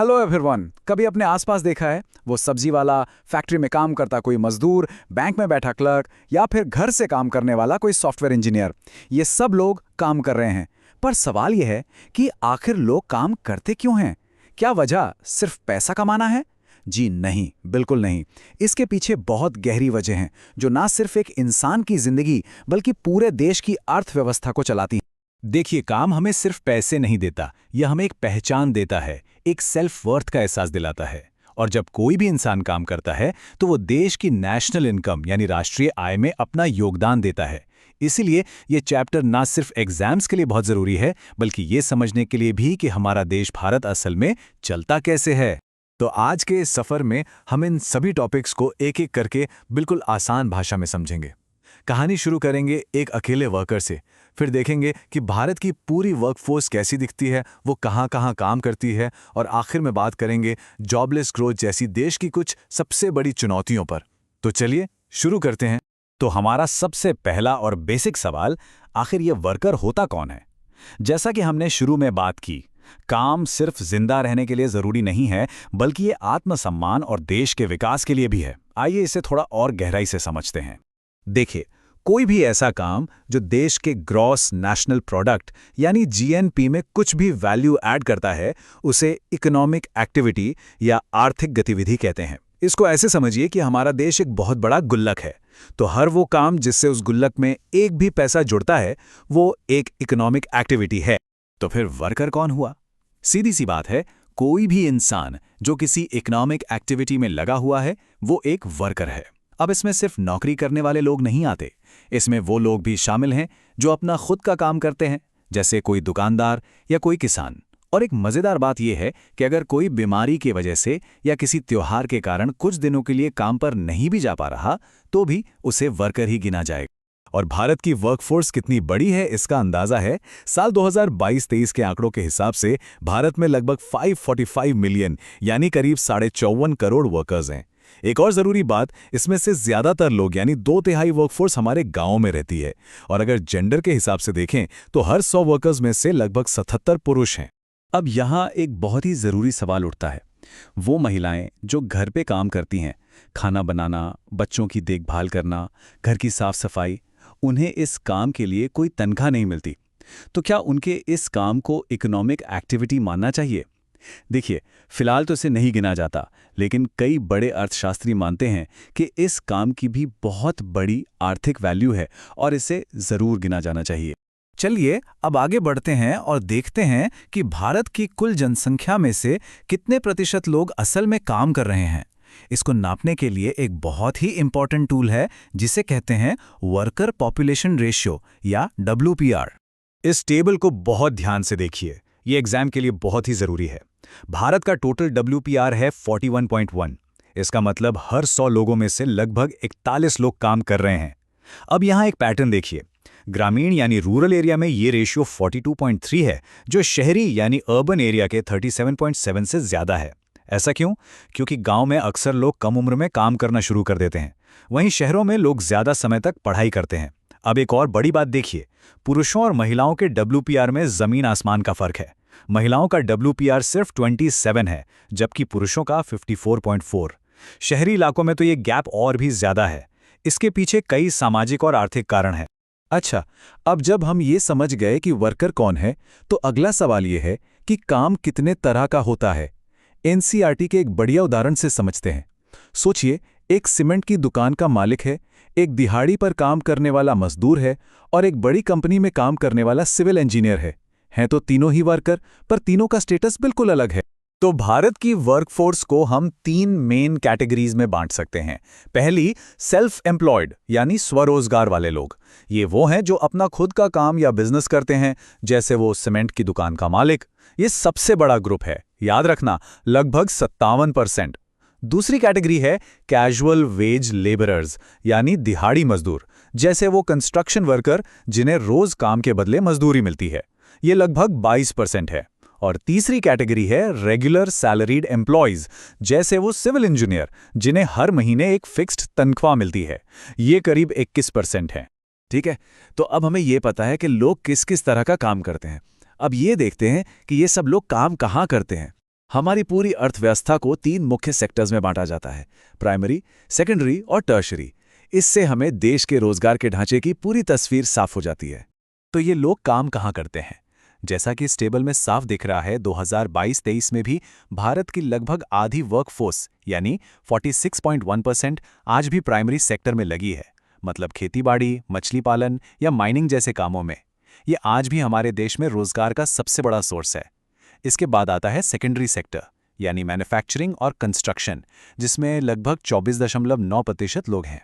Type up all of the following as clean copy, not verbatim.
Hello everyone. कभी अपने आसपास देखा है वो सब्जी वाला, फैक्ट्री में काम करता कोई मजदूर, बैंक में बैठा क्लर्क या फिर घर से काम करने वाला कोई सॉफ्टवेयर इंजीनियर। ये सब लोग काम कर रहे हैं। पर सवाल यह है कि आखिर लोग काम करते क्यों हैं? क्या वजह सिर्फ पैसा कमाना है? जी नहीं, बिल्कुल नहीं। इसके पीछे बहुत गहरी वजह हैं जो ना सिर्फ एक इंसान की जिंदगी बल्कि पूरे देश की अर्थव्यवस्था को चलाती हैं। देखिए, काम हमें सिर्फ पैसे नहीं देता, यह हमें एक पहचान देता है, एक सेल्फ वर्थ का एहसास दिलाता है। और जब कोई भी इंसान काम करता है तो वो देश की नेशनल इनकम यानी राष्ट्रीय आय में अपना योगदान देता है। इसीलिए ये चैप्टर ना सिर्फ एग्जाम्स के लिए बहुत जरूरी है, बल्कि ये समझने के लिए भी कि हमारा देश भारत असल में चलता कैसे है। तो आज के इस सफर में हम इन सभी टॉपिक्स को एक एक करके बिल्कुल आसान भाषा में समझेंगे। कहानी शुरू करेंगे एक अकेले वर्कर से, फिर देखेंगे कि भारत की पूरी वर्कफोर्स कैसी दिखती है, वो कहाँ कहाँ काम करती है, और आखिर में बात करेंगे जॉबलेस ग्रोथ जैसी देश की कुछ सबसे बड़ी चुनौतियों पर। तो चलिए शुरू करते हैं। तो हमारा सबसे पहला और बेसिक सवाल, आखिर ये वर्कर होता कौन है? जैसा कि हमने शुरू में बात की, काम सिर्फ जिंदा रहने के लिए जरूरी नहीं है, बल्कि ये आत्मसम्मान और देश के विकास के लिए भी है। आइए इसे थोड़ा और गहराई से समझते हैं। देखिए, कोई भी ऐसा काम जो देश के ग्रॉस नेशनल प्रोडक्ट यानी जीएनपी में कुछ भी वैल्यू ऐड करता है, उसे इकोनॉमिक एक्टिविटी या आर्थिक गतिविधि कहते हैं। इसको ऐसे समझिए कि हमारा देश एक बहुत बड़ा गुल्लक है, तो हर वो काम जिससे उस गुल्लक में एक भी पैसा जुड़ता है, वो एक इकोनॉमिक एक्टिविटी है। तो फिर वर्कर कौन हुआ? सीधी सी बात है, कोई भी इंसान जो किसी इकोनॉमिक एक्टिविटी में लगा हुआ है, वो एक वर्कर है। अब इसमें सिर्फ नौकरी करने वाले लोग नहीं आते, इसमें वो लोग भी शामिल हैं जो अपना खुद का काम करते हैं, जैसे कोई दुकानदार या कोई किसान। और एक मज़ेदार बात यह है कि अगर कोई बीमारी की वजह से या किसी त्योहार के कारण कुछ दिनों के लिए काम पर नहीं भी जा पा रहा, तो भी उसे वर्कर ही गिना जाएगा। और भारत की वर्कफोर्स कितनी बड़ी है इसका अंदाजा है। साल 2022-23 के आंकड़ों के हिसाब से भारत में लगभग 545 मिलियन यानी करीब 54.5 करोड़ वर्कर्स हैं। एक और जरूरी बात, इसमें से ज्यादातर लोग यानी 2/3 वर्कफोर्स हमारे गांवों में रहती है। और अगर जेंडर के हिसाब से देखें तो हर 100 वर्कर्स में से लगभग 77 पुरुष हैं। अब यहाँ एक बहुत ही जरूरी सवाल उठता है, वो महिलाएं जो घर पे काम करती हैं, खाना बनाना, बच्चों की देखभाल करना, घर की साफ सफाई, उन्हें इस काम के लिए कोई तनख्वाह नहीं मिलती, तो क्या उनके इस काम को इकोनॉमिक एक्टिविटी मानना चाहिए? देखिए, फिलहाल तो इसे नहीं गिना जाता, लेकिन कई बड़े अर्थशास्त्री मानते हैं कि इस काम की भी बहुत बड़ी आर्थिक वैल्यू है और इसे जरूर गिना जाना चाहिए। चलिए अब आगे बढ़ते हैं और देखते हैं कि भारत की कुल जनसंख्या में से कितने प्रतिशत लोग असल में काम कर रहे हैं। इसको नापने के लिए एक बहुत ही इंपॉर्टेंट टूल है जिसे कहते हैं वर्कर पॉपुलेशन रेशियो या WPR। इस टेबल को बहुत ध्यान से देखिए, ये एग्जाम के लिए बहुत ही जरूरी है। भारत का टोटल WPR है 41.1। इसका मतलब हर 100 लोगों में से लगभग 41 लोग काम कर रहे हैं। अब यहाँ एक पैटर्न देखिए, ग्रामीण यानी रूरल एरिया में ये रेशियो 42.3 है, जो शहरी यानी अर्बन एरिया के 37.7 से ज्यादा है। ऐसा क्यों? क्योंकि गांव में अक्सर लोग कम उम्र में काम करना शुरू कर देते हैं, वहीं शहरों में लोग ज्यादा समय तक पढ़ाई करते हैं। अब एक और बड़ी बात देखिए, पुरुषों और महिलाओं के WPR में जमीन आसमान का फर्क है। महिलाओं का WPR सिर्फ 27 है, जबकि पुरुषों का 54.4। शहरी इलाकों में तो ये गैप और भी ज्यादा है। इसके पीछे कई सामाजिक और आर्थिक कारण हैं। अच्छा, अब जब हम ये समझ गए कि वर्कर कौन है, तो अगला सवाल ये है कि काम कितने तरह का होता है। NCERT के एक बढ़िया उदाहरण से समझते हैं। सोचिए, एक सीमेंट की दुकान का मालिक है, एक दिहाड़ी पर काम करने वाला मजदूर है और एक बड़ी कंपनी में काम करने वाला सिविल इंजीनियर है। हैं तो तीनों ही वर्कर, पर तीनों का स्टेटस बिल्कुल अलग है। तो भारत की वर्कफोर्स को हम 3 मेन कैटेगरीज में बांट सकते हैं। पहली, सेल्फ एम्प्लॉयड यानी स्वरोजगार वाले लोग। ये वो हैं जो अपना खुद का काम या बिजनेस करते हैं, जैसे वो सीमेंट की दुकान का मालिक। ये सबसे बड़ा ग्रुप है, याद रखना, लगभग 57%। दूसरी कैटेगरी है कैजुअल वेज लेबरर्स यानी दिहाड़ी मजदूर, जैसे वो कंस्ट्रक्शन वर्कर जिन्हें रोज काम के बदले मजदूरी मिलती है। ये लगभग 22% है। और तीसरी कैटेगरी है रेगुलर सैलरीड एम्प्लॉयज, जैसे वो सिविल इंजीनियर जिन्हें हर महीने एक फिक्स्ड तनख्वाह मिलती है। ये करीब 21% है। ठीक है, तो अब हमें ये पता है कि लोग किस किस तरह का काम करते हैं। अब ये देखते हैं कि ये सब लोग काम कहाँ करते हैं। हमारी पूरी अर्थव्यवस्था को 3 मुख्य सेक्टर्स में बांटा जाता है, प्राइमरी, सेकेंडरी और टर्शरी। इससे हमें देश के रोजगार के ढांचे की पूरी तस्वीर साफ हो जाती है। तो ये लोग काम कहाँ करते हैं? जैसा कि इस टेबल में साफ दिख रहा है, 2022-23 में भी भारत की लगभग आधी वर्कफोर्स यानी 46.1% आज भी प्राइमरी सेक्टर में लगी है, मतलब खेतीबाड़ी, मछली पालन या माइनिंग जैसे कामों में। ये आज भी हमारे देश में रोजगार का सबसे बड़ा सोर्स है। इसके बाद आता है सेकेंडरी सेक्टर यानी मैन्युफैक्चरिंग और कंस्ट्रक्शन, जिसमें लगभग 24.9% लोग हैं।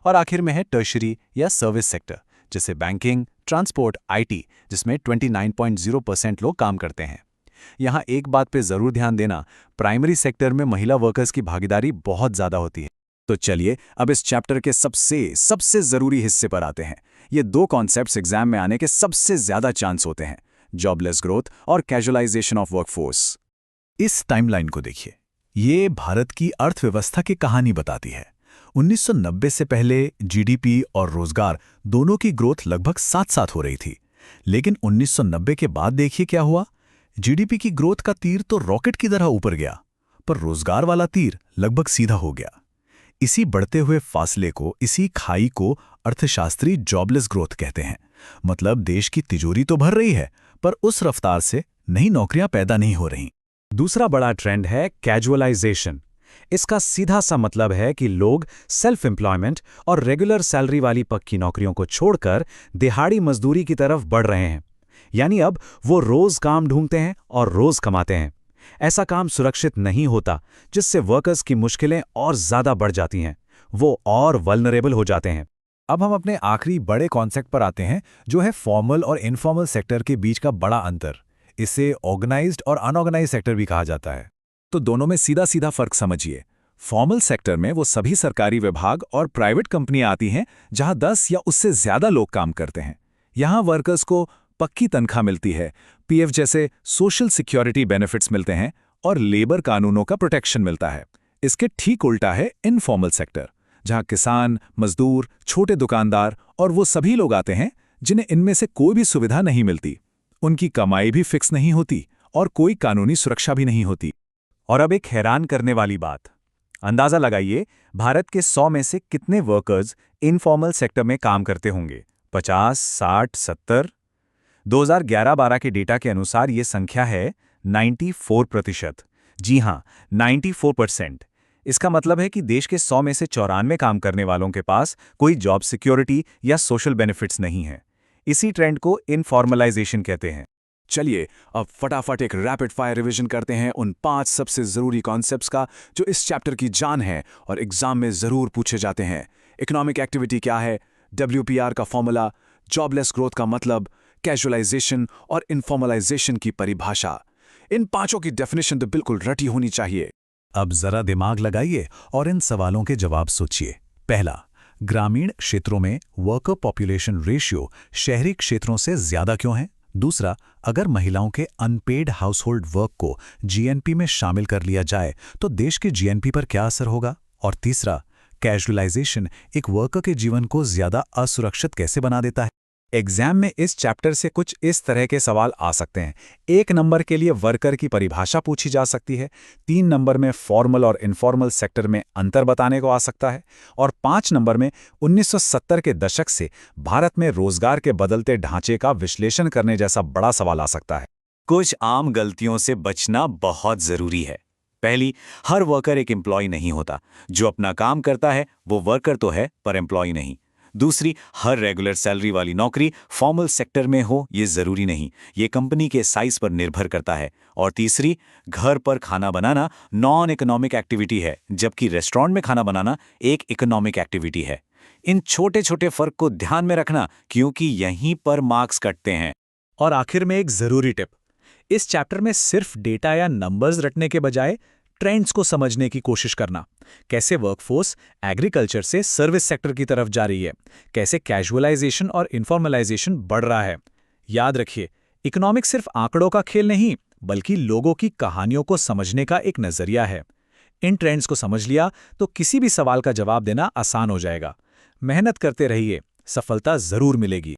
और आखिर में है टर्शरी या सर्विस सेक्टर, जैसे बैंकिंग, ट्रांसपोर्ट, आईटी, जिसमें 29.0% लोग काम करते हैं। यहाँ एक बात पे जरूर ध्यान देना, प्राइमरी सेक्टर में महिला वर्कर्स की भागीदारी बहुत ज्यादा होती है। तो चलिए अब इस चैप्टर के सबसे जरूरी हिस्से पर आते हैं। ये 2 कॉन्सेप्ट्स एग्जाम में आने के सबसे ज्यादा चांस होते हैं, जॉबलेस ग्रोथ और कैजुअलाइजेशन ऑफ वर्कफोर्स। इस टाइमलाइन को देखिए, ये भारत की अर्थव्यवस्था की कहानी बताती है। 1990 से पहले जीडीपी और रोजगार दोनों की ग्रोथ लगभग साथ-साथ हो रही थी। लेकिन 1990 के बाद देखिए क्या हुआ। जीडीपी की ग्रोथ का तीर तो रॉकेट की तरह ऊपर गया, पर रोजगार वाला तीर लगभग सीधा हो गया। इसी बढ़ते हुए फासले को, इसी खाई को अर्थशास्त्री जॉबलेस ग्रोथ कहते हैं। मतलब देश की तिजोरी तो भर रही है, पर उस रफ्तार से नई नौकरियां पैदा नहीं हो रहीं। दूसरा बड़ा ट्रेंड है कैजुअलाइजेशन। इसका सीधा सा मतलब है कि लोग सेल्फ एम्प्लॉयमेंट और रेगुलर सैलरी वाली पक्की नौकरियों को छोड़कर दिहाड़ी मजदूरी की तरफ बढ़ रहे हैं। यानी अब वो रोज काम ढूंढते हैं और रोज कमाते हैं। ऐसा काम सुरक्षित नहीं होता, जिससे वर्कर्स की मुश्किलें और ज्यादा बढ़ जाती हैं। वो और वल्नरेबल हो जाते हैं। अब हम अपने आखिरी बड़े कॉन्सेप्ट पर आते हैं, जो है फॉर्मल और इनफॉर्मल सेक्टर के बीच का बड़ा अंतर। इसे ऑर्गेनाइज्ड और अनऑर्गेनाइज्ड सेक्टर भी कहा जाता है। तो दोनों में सीधा सीधा फर्क समझिए। फॉर्मल सेक्टर में वो सभी सरकारी विभाग और प्राइवेट कंपनियां आती हैं जहां 10 या उससे ज्यादा लोग काम करते हैं। यहां वर्कर्स को पक्की तनख्वाह मिलती है, पीएफ जैसे सोशल सिक्योरिटी बेनिफिट्स मिलते हैं और लेबर कानूनों का प्रोटेक्शन मिलता है। इसके ठीक उल्टा है इनफॉर्मल सेक्टर, जहां किसान, मजदूर, छोटे दुकानदार और वो सभी लोग आते हैं जिन्हें इनमें से कोई भी सुविधा नहीं मिलती। उनकी कमाई भी फिक्स नहीं होती और कोई कानूनी सुरक्षा भी नहीं होती। और अब एक हैरान करने वाली बात, अंदाजा लगाइए भारत के 100 में से कितने वर्कर्स इनफॉर्मल सेक्टर में काम करते होंगे? 50, 60, 70? 2011-12 के डेटा के अनुसार ये संख्या है 94%। जी हां, 94%। इसका मतलब है कि देश के 100 में से 94 काम करने वालों के पास कोई जॉब सिक्योरिटी या सोशल बेनिफिट्स नहीं है। इसी ट्रेंड को इनफॉर्मलाइजेशन कहते हैं। चलिए अब फटाफट एक रैपिड फायर रिवीजन करते हैं उन 5 सबसे जरूरी कॉन्सेप्ट्स का जो इस चैप्टर की जान है और एग्जाम में जरूर पूछे जाते हैं। इकोनॉमिक एक्टिविटी क्या है, WPR का फॉर्मूला, जॉबलेस ग्रोथ का मतलब, कैजुअलाइजेशन और इनफॉर्मलाइजेशन की परिभाषा। इन 5 की डेफिनेशन तो बिल्कुल रटी होनी चाहिए। अब जरा दिमाग लगाइए और इन सवालों के जवाब सोचिए। पहला, ग्रामीण क्षेत्रों में वर्कर पॉपुलेशन रेशियो शहरी क्षेत्रों से ज्यादा क्यों है? दूसरा, अगर महिलाओं के अनपेड हाउसहोल्ड वर्क को जीएनपी में शामिल कर लिया जाए तो देश के जीएनपी पर क्या असर होगा? और तीसरा, कैजुअलाइजेशन एक वर्कर के जीवन को ज्यादा असुरक्षित कैसे बना देता है? एग्जाम में इस चैप्टर से कुछ इस तरह के सवाल आ सकते हैं। 1 नंबर के लिए वर्कर की परिभाषा पूछी जा सकती है, 3 नंबर में फॉर्मल और इनफॉर्मल सेक्टर में अंतर बताने को आ सकता है, और 5 नंबर में 1970 के दशक से भारत में रोजगार के बदलते ढांचे का विश्लेषण करने जैसा बड़ा सवाल आ सकता है। कुछ आम गलतियों से बचना बहुत जरूरी है। पहली, हर वर्कर एक एम्प्लॉय नहीं होता। जो अपना काम करता है वो वर्कर तो है पर एम्प्लॉय नहीं। दूसरी, हर रेगुलर सैलरी वाली नौकरी फॉर्मल सेक्टर में हो ये जरूरी नहीं, ये कंपनी के साइज पर निर्भर करता है। और तीसरी, घर पर खाना बनाना नॉन इकोनॉमिक एक्टिविटी है, जबकि रेस्टोरेंट में खाना बनाना एक इकोनॉमिक एक्टिविटी है। इन छोटे छोटे फर्क को ध्यान में रखना, क्योंकि यहीं पर मार्क्स कटते हैं। और आखिर में एक जरूरी टिप, इस चैप्टर में सिर्फ डेटा या नंबर्स रटने के बजाय ट्रेंड्स को समझने की कोशिश करना। कैसे वर्कफोर्स एग्रीकल्चर से सर्विस सेक्टर की तरफ जा रही है, कैसे कैजुअलाइजेशन और इनफॉर्मलाइजेशन बढ़ रहा है। याद रखिए, इकोनॉमिक्स सिर्फ आंकड़ों का खेल नहीं, बल्कि लोगों की कहानियों को समझने का एक नजरिया है। इन ट्रेंड्स को समझ लिया तो किसी भी सवाल का जवाब देना आसान हो जाएगा। मेहनत करते रहिए, सफलता जरूर मिलेगी।